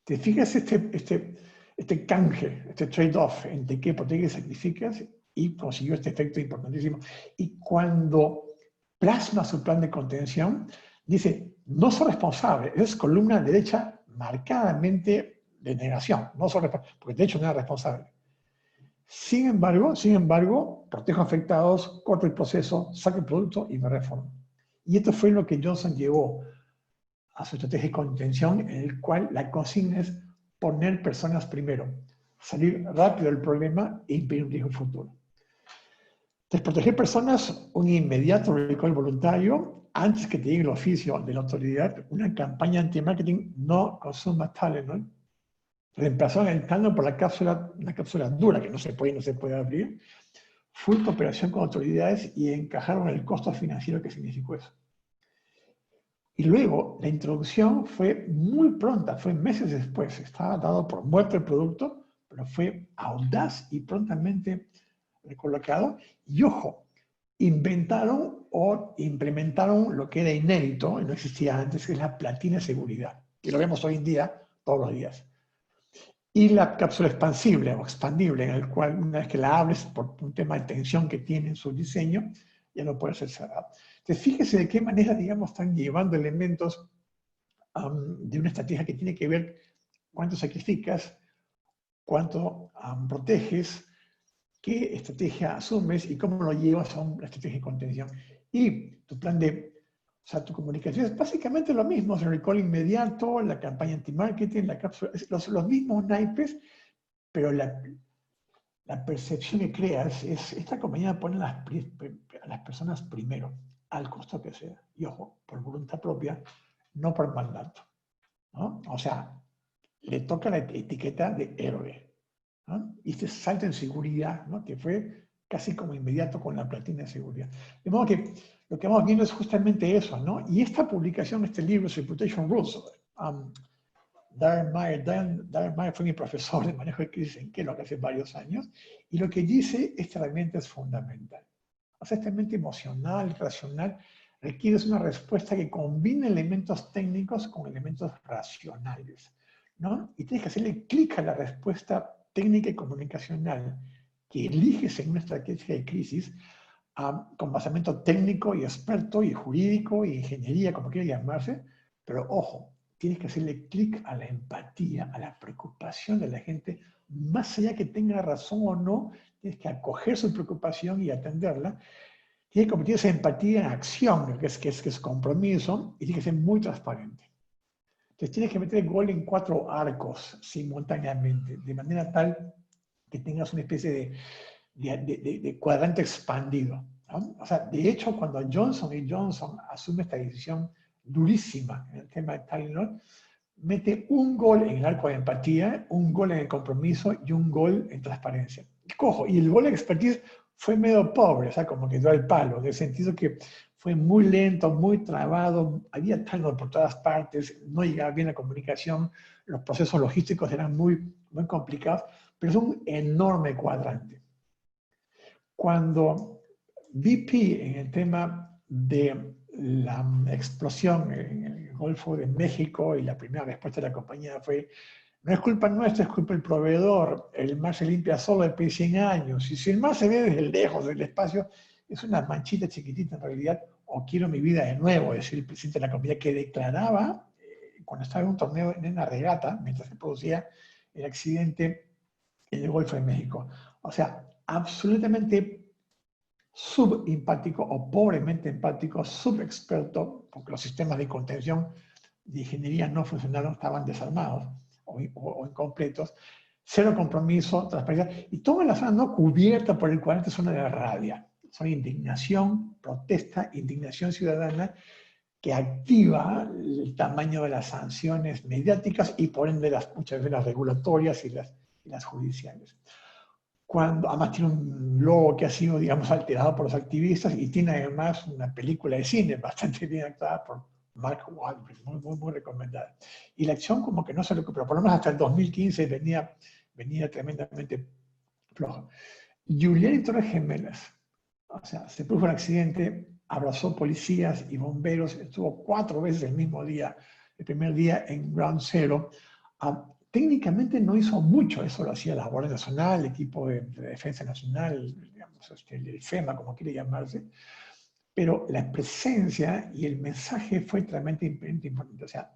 ¿Te fijas este canje, este trade-off entre qué hipoteca sacrificas? Y consiguió este efecto importantísimo. Y cuando plasma su plan de contención, dice, no soy responsable, es columna derecha marcadamente de negación, no soy responsable, porque de hecho no era responsable. Sin embargo, protejo afectados, corto el proceso, saco el producto y me reformo. Y esto fue lo que Johnson llevó a su estrategia de contención, en el cual la consigna es poner personas primero, salir rápido del problema e impedir un riesgo futuro. Desproteger personas, un inmediato recall voluntario, antes que te llegue el oficio de la autoridad, una campaña anti-marketing, no consuma Tylenol, reemplazó el Tylenol por una cápsula dura que no se puede abrir, full cooperación con autoridades y encajaron el costo financiero que significó eso. Y luego, la introducción fue muy pronta, fue meses después, estaba dado por muerto el producto, pero fue audaz y prontamente recolocado. Y ojo, inventaron o implementaron lo que era inédito, y no existía antes, que es la platina de seguridad, que lo vemos hoy en día, todos los días. Y la cápsula expansible o expandible, en el cual una vez que la abres por un tema de tensión que tiene en su diseño, ya no puede ser cerrado. Entonces, fíjese de qué manera, digamos, están llevando elementos de una estrategia que tiene que ver cuánto sacrificas, cuánto proteges, qué estrategia asumes y cómo lo llevas a una estrategia de contención. Y tu plan o sea, tu comunicación es básicamente lo mismo, el recall inmediato, la campaña anti-marketing, la cápsula, los mismos naipes, pero la percepción que creas es, esta compañía pone a las personas primero, al costo que sea. Y ojo, por voluntad propia, no por mandato, ¿no? O sea, le toca la etiqueta de héroe, ¿no? Y este salto en seguridad, ¿no? Que fue casi como inmediato con la platina de seguridad. De modo que lo que vamos viendo es justamente eso, ¿no? Y esta publicación, este libro, Reputation Rules, Darren Meyer fue mi profesor de manejo de crisis en Kellogg hace varios años, y lo que dice, esta herramienta es fundamental. O sea, esta mente emocional, racional, requiere una respuesta que combine elementos técnicos con elementos racionales, ¿no? Y tienes que hacerle clic a la respuesta técnica y comunicacional que eliges en una estrategia de crisis con basamento técnico y experto y jurídico y ingeniería, como quiera llamarse, pero ojo, tienes que hacerle clic a la empatía, a la preocupación de la gente, más allá que tenga razón o no, tienes que acoger su preocupación y atenderla. Tiene que convertir esa empatía en acción, que es compromiso, y tiene que ser muy transparente. Entonces tienes que meter el gol en 4 arcos simultáneamente, de manera tal que tengas una especie de cuadrante expandido, ¿no? O sea, de hecho, cuando Johnson y Johnson asume esta decisión durísima en el tema de Tylenol, mete un gol en el arco de empatía, un gol en el compromiso y un gol en transparencia. Cojo, y el gol de expertise fue medio pobre, o sea, como que dio el palo, en el sentido que fue muy lento, muy trabado, había Tylenol por todas partes, no llegaba bien la comunicación, los procesos logísticos eran muy complicados, pero es un enorme cuadrante. Cuando BP, en el tema de la explosión en el Golfo de México, y la primera respuesta de la compañía fue: no es culpa nuestra, es culpa del proveedor, el mar se limpia solo después de 100 años, y si el mar se ve desde lejos del espacio, es una manchita chiquitita en realidad, o quiero mi vida de nuevo, decía el presidente de la compañía, que declaraba, cuando estaba en un torneo, en una regata, mientras se producía el accidente en el Golfo de México. O sea, absolutamente subempático o pobremente empático, subexperto, porque los sistemas de contención de ingeniería no funcionaron, estaban desarmados o incompletos, cero compromiso, transparencia, y toda la zona no cubierta por el 40 zona de rabia. Son indignación, protesta, indignación ciudadana, que activa el tamaño de las sanciones mediáticas y por ende muchas veces las regulatorias y las judiciales. Cuando además tiene un logo que ha sido, digamos, alterado por los activistas, y tiene además una película de cine bastante bien actuada por Mark Wahlberg, muy recomendada. Y la acción como que no se recuperó, por lo menos hasta el 2015 venía tremendamente floja. Giuliani Torres Gemelas, o sea, se produjo un accidente, abrazó policías y bomberos, estuvo 4 veces el mismo día, el primer día en Ground Zero. Técnicamente no hizo mucho, eso lo hacía la Guardia Nacional, el equipo de Defensa Nacional, digamos, el FEMA, como quiere llamarse, pero la presencia y el mensaje fue tremendamente importante. O sea,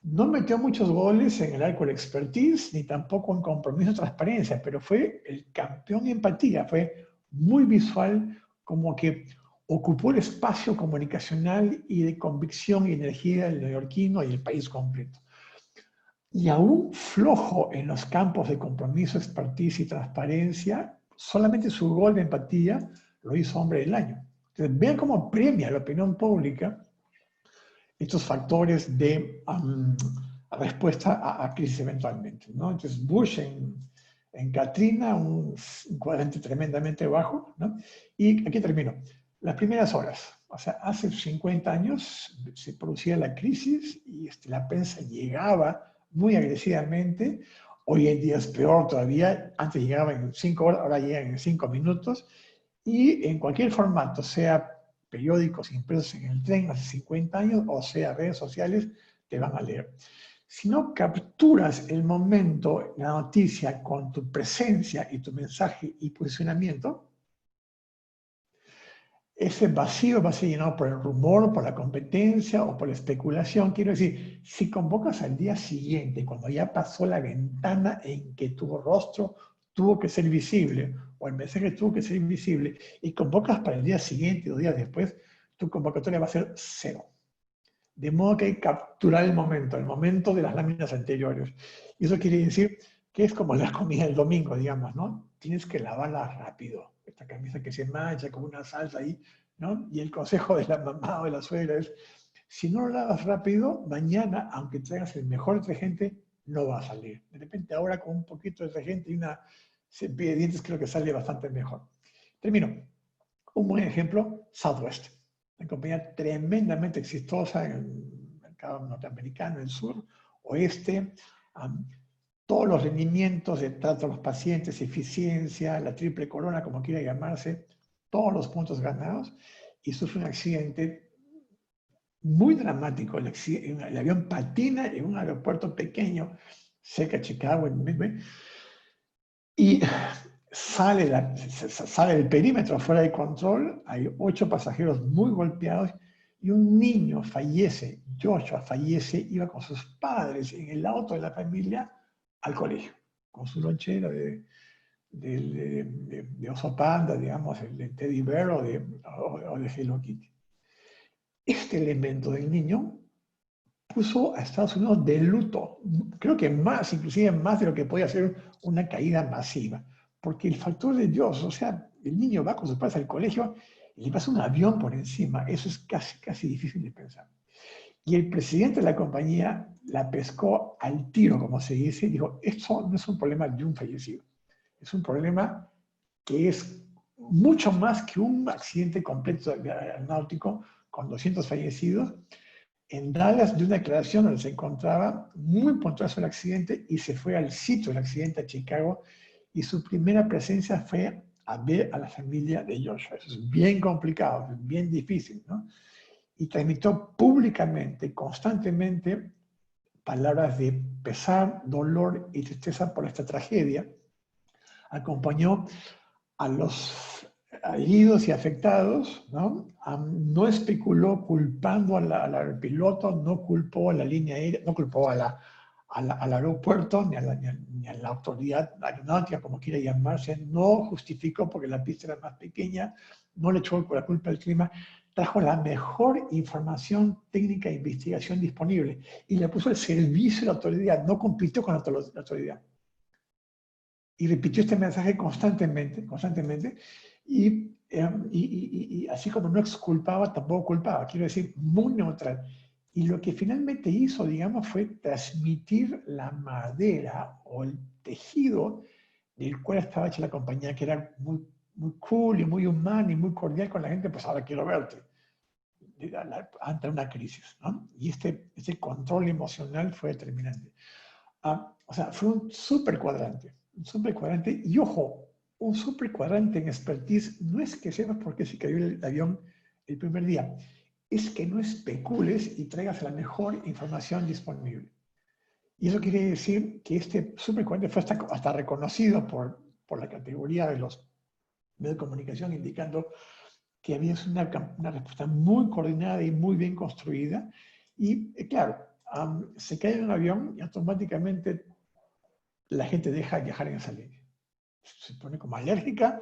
no metió muchos goles en el arco de expertise, ni tampoco en compromiso de transparencia, pero fue el campeón en empatía, fue muy visual, como que ocupó el espacio comunicacional y de convicción y energía del neoyorquino y el país completo. Y aún flojo en los campos de compromiso, expertise y transparencia, solamente su gol de empatía lo hizo hombre del año. Entonces, vean cómo premia la opinión pública estos factores de respuesta a crisis eventualmente, ¿no? Entonces, Bush en Katrina, un cuadrante tremendamente bajo, ¿no? Y aquí termino. Las primeras horas, o sea, hace 50 años se producía la crisis y la prensa llegaba muy agresivamente. Hoy en día es peor todavía. Antes llegaba en 5 horas, ahora llegan en 5 minutos. Y en cualquier formato, sea periódicos impresos en el tren hace 50 años, o sea redes sociales, te van a leer. Si no capturas el momento, la noticia, con tu presencia y tu mensaje y posicionamiento, ese vacío va a ser llenado por el rumor, por la competencia o por la especulación. Quiero decir, si convocas al día siguiente, cuando ya pasó la ventana en que tu rostro tuvo que ser visible, o el mensaje tuvo que ser visible, y convocas para el día siguiente o días después, tu convocatoria va a ser cero. De modo que hay que capturar el momento de las láminas anteriores. Y eso quiere decir que es como la comida del domingo, digamos, ¿no? Tienes que lavarla rápido. Esta camisa que se mancha con una salsa ahí, ¿no? Y el consejo de la mamá o de la suegra es: si no lo lavas rápido, mañana, aunque traigas el mejor detergente, no va a salir. De repente ahora con un poquito de detergente y una cepilla de dientes creo que sale bastante mejor. Termino. Un buen ejemplo, Southwest. Una compañía tremendamente exitosa en el mercado norteamericano, el sur, oeste. Todos los rendimientos de trato a los pacientes, eficiencia, la triple corona, como quiera llamarse, todos los puntos ganados, y sufre un accidente muy dramático. El avión patina en un aeropuerto pequeño cerca de Chicago, en Midway, y sale el perímetro fuera de control. Hay 8 pasajeros muy golpeados y un niño fallece. Joshua fallece, iba con sus padres en el auto de la familia al colegio, con su lonchera de oso panda, digamos, de Teddy Bear o de Hello Kitty. Este elemento del niño puso a Estados Unidos de luto, creo que más, inclusive más de lo que podía ser una caída masiva. porque el factor de Dios, o sea, el niño va con sus padres al colegio y le pasa un avión por encima, eso es casi difícil de pensar. Y el presidente de la compañía la pescó al tiro, como se dice, y dijo, esto no es un problema de un fallecido, es un problema que es mucho más que un accidente completo aeronáutico con 200 fallecidos. En Dallas dio una declaración donde se encontraba muy puntual sobre el accidente y se fue al sitio del accidente a Chicago y su primera presencia fue a ver a la familia de Joshua. Eso es bien complicado, es bien difícil, ¿no? Y transmitió públicamente, constantemente, palabras de pesar, dolor y tristeza por esta tragedia. Acompañó a los heridos y afectados, ¿no? No especuló culpando al piloto, no culpó a la línea aérea, no culpó al aeropuerto ni a la autoridad aeronáutica, como quiera llamarse, no justificó porque la pista era más pequeña, no le echó la culpa al clima, trajo la mejor información técnica e investigación disponible y le puso al servicio de la autoridad, no compitió con la autoridad. Y repitió este mensaje constantemente, y así como no exculpaba, tampoco culpaba, quiero decir, muy neutral. Y lo que finalmente hizo, digamos, fue transmitir la madera o el tejido del cual estaba hecha la compañía, que era muy cool y muy humana y muy cordial con la gente, pues ahora quiero verte, ante una crisis, ¿no? Y este control emocional fue determinante. O sea, fue un supercuadrante. Un supercuadrante. Y ojo, un supercuadrante en expertise no es que sepas por qué se cayó el avión el primer día. Es que no especules y traigas la mejor información disponible. Y eso quiere decir que este supercuadrante fue hasta reconocido por la categoría de los medios de comunicación, indicando que había una respuesta muy coordinada y muy bien construida. Y claro, se cae en un avión y automáticamente la gente deja de viajar en esa línea. Se pone como alérgica,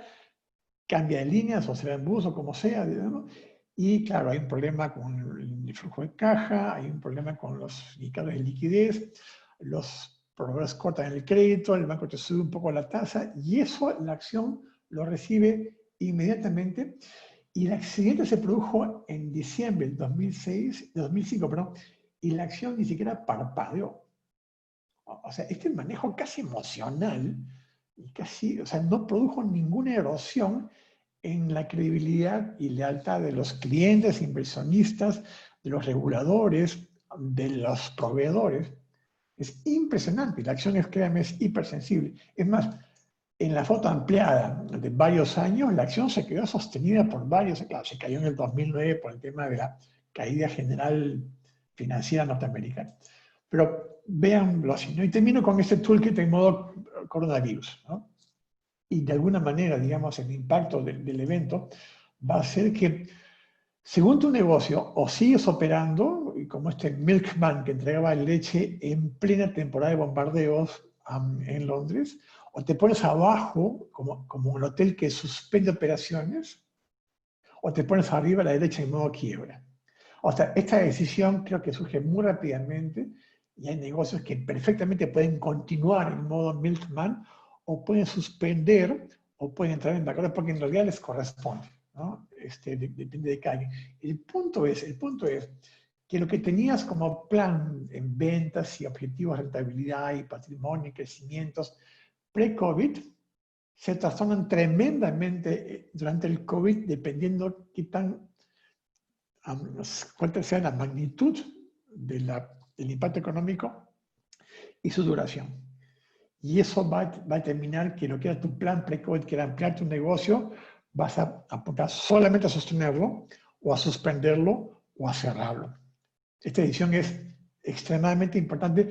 cambia de líneas, o se va en bus o como sea, digamos, y claro, hay un problema con el flujo de caja, hay un problema con los indicadores de liquidez, los proveedores cortan el crédito, el banco te sube un poco la tasa, y eso la acción lo recibe inmediatamente. Y el accidente se produjo en diciembre del 2005, perdón, y la acción ni siquiera parpadeó. O sea, este manejo casi emocional, o sea, no produjo ninguna erosión en la credibilidad y lealtad de los clientes, inversionistas, de los reguladores, de los proveedores. Es impresionante. La acción, créanme, es hipersensible. Es más, en la foto ampliada de varios años, la acción se quedó sostenida por varios, claro, se cayó en el 2009 por el tema de la caída general financiera norteamericana. Pero véanlo así, ¿no? Y termino con este toolkit en modo coronavirus, ¿no? Y de alguna manera, digamos, el impacto del evento va a ser que, según tu negocio, o sigues operando, como este Milkman que entregaba leche en plena temporada de bombardeos en Londres, o te pones abajo, como un hotel que suspende operaciones, o te pones arriba a la derecha en modo quiebra. O sea, esta decisión creo que surge muy rápidamente y hay negocios que perfectamente pueden continuar en modo Milkman o pueden suspender o pueden entrar en bancarrota porque en realidad les corresponde, ¿no? Depende de cada quien. El punto es que lo que tenías como plan en ventas y objetivos de rentabilidad y patrimonio y crecimientos pre-COVID se trastornan tremendamente durante el COVID dependiendo cuál sea la magnitud del impacto económico y su duración. Y eso va a determinar que lo que era tu plan pre-COVID, que era ampliar tu negocio, vas a apuntar solamente a sostenerlo, o a suspenderlo, o a cerrarlo. Esta decisión es extremadamente importante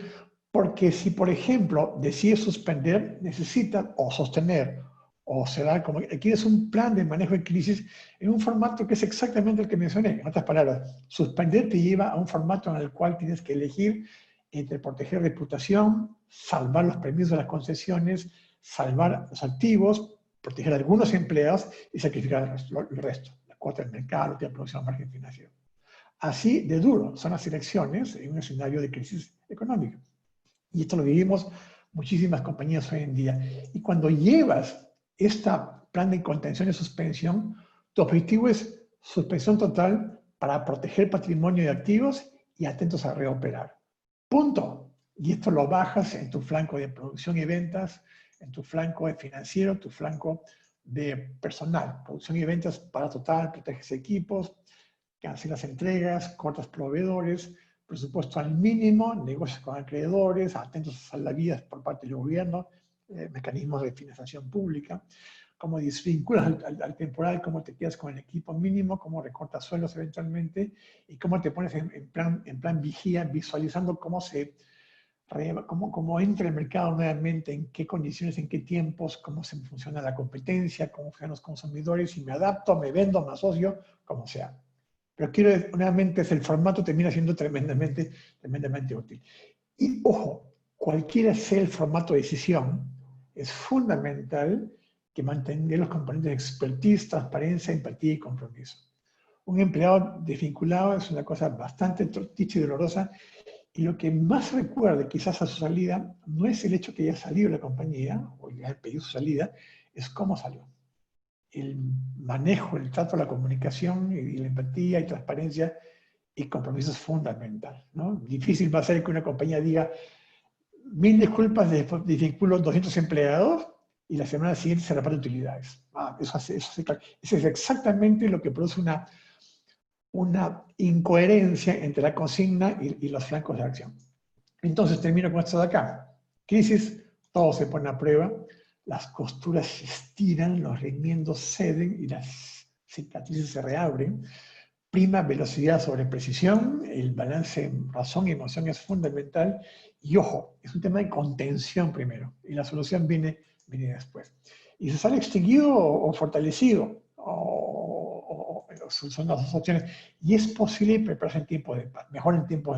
porque si, por ejemplo, decides suspender, necesitas o sostener o cerrar, como quieres un plan de manejo de crisis en un formato que es exactamente el que mencioné. En otras palabras, suspender te lleva a un formato en el cual tienes que elegir entre proteger reputación, salvar los permisos de las concesiones, salvar los activos, proteger a algunos empleados y sacrificar el resto, la cuota del mercado, la producción, margen financiero. Así de duro son las elecciones en un escenario de crisis económica. Y esto lo vivimos muchísimas compañías hoy en día. Y cuando llevas este plan de contención y suspensión, tu objetivo es suspensión total para proteger patrimonio y activos y atentos a reoperar. Punto. Y esto lo bajas en tu flanco de producción y ventas, en tu flanco de financiero, tu flanco de personal. Producción y ventas para total, proteges equipos, cancelas entregas, cortas proveedores, presupuesto al mínimo, negocios con acreedores, atentos a salvavidas por parte del gobierno, mecanismos de financiación pública, cómo desvinculas al temporal, cómo te quedas con el equipo mínimo, cómo recortas sueldos eventualmente y cómo te pones en plan vigía, visualizando cómo entra el mercado nuevamente, en qué condiciones, en qué tiempos, cómo se funciona la competencia, cómo funcionan los consumidores, si me adapto, me vendo, me asocio, como sea. Pero nuevamente, el formato termina siendo tremendamente útil. Y ojo, cualquiera sea el formato de decisión, es fundamental que mantenga los componentes de expertise, transparencia, empatía y compromiso. Un empleado desvinculado es una cosa bastante triste y dolorosa, y lo que más recuerde quizás a su salida no es el hecho que haya salido de la compañía o le haya pedido su salida, es cómo salió. El manejo, el trato, la comunicación y la empatía y transparencia y compromiso es fundamental, ¿no? Difícil va a ser que una compañía diga 1000 disculpas, desvinculo 200 empleados y la semana siguiente se reparte utilidades. Eso es exactamente lo que produce una incoherencia entre la consigna y los flancos de acción. Entonces termino con esto de acá. Crisis, todo se pone a prueba, las costuras se estiran, los remiendos ceden y las cicatrices se reabren. Prima velocidad sobre precisión, el balance razón y emoción es fundamental. Y ojo, es un tema de contención primero, y la solución viene después. Y se sale extinguido o fortalecido, son las dos opciones. Y es posible prepararse en tiempo de paz, mejor en tiempo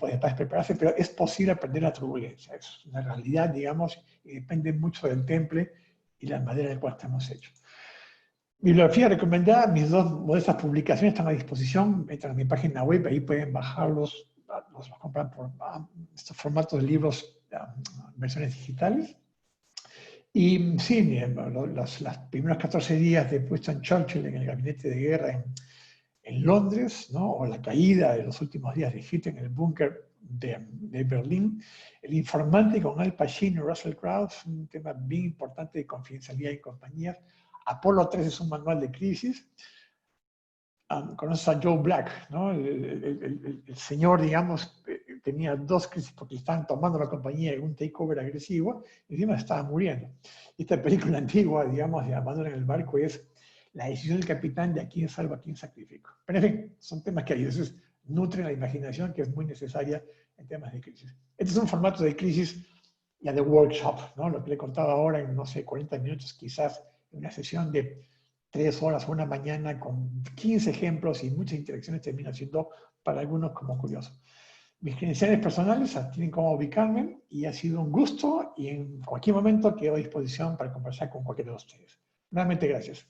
de paz prepararse, pero es posible aprender la turbulencia. Es una realidad, digamos, y depende mucho del temple y la madera del cual estamos hechos. Bibliografía recomendada, mis dos modestas publicaciones están a disposición, entran a mi página web, ahí pueden bajarlos, los compran por estos formatos de libros, versiones digitales. Y sí, los primeros 14 días de Winston Churchill en el gabinete de guerra en Londres, ¿no? O la caída de los últimos días de Hitler en el búnker de Berlín, el informante con Al Pacino y Russell Crowe, un tema bien importante de confidencialidad y compañías. Apolo 3 es un manual de crisis. Conoces a Joe Black, ¿no? El señor, digamos, tenía 2 crisis porque estaban tomando la compañía en un takeover agresivo y encima estaba muriendo. Esta película antigua, digamos, de Abandono en el barco es la decisión del capitán de a quién salva, a quién sacrifico. Pero en fin, son temas que a veces nutren la imaginación, que es muy necesaria en temas de crisis. Este es un formato de crisis ya de workshop, ¿no? Lo que le contaba ahora en, no sé, 40 minutos, quizás en una sesión de 3 horas o una mañana con 15 ejemplos y muchas interacciones termina siendo para algunos como curioso. Mis credenciales personales tienen cómo ubicarme y ha sido un gusto y en cualquier momento quedo a disposición para conversar con cualquiera de ustedes. Nuevamente, gracias.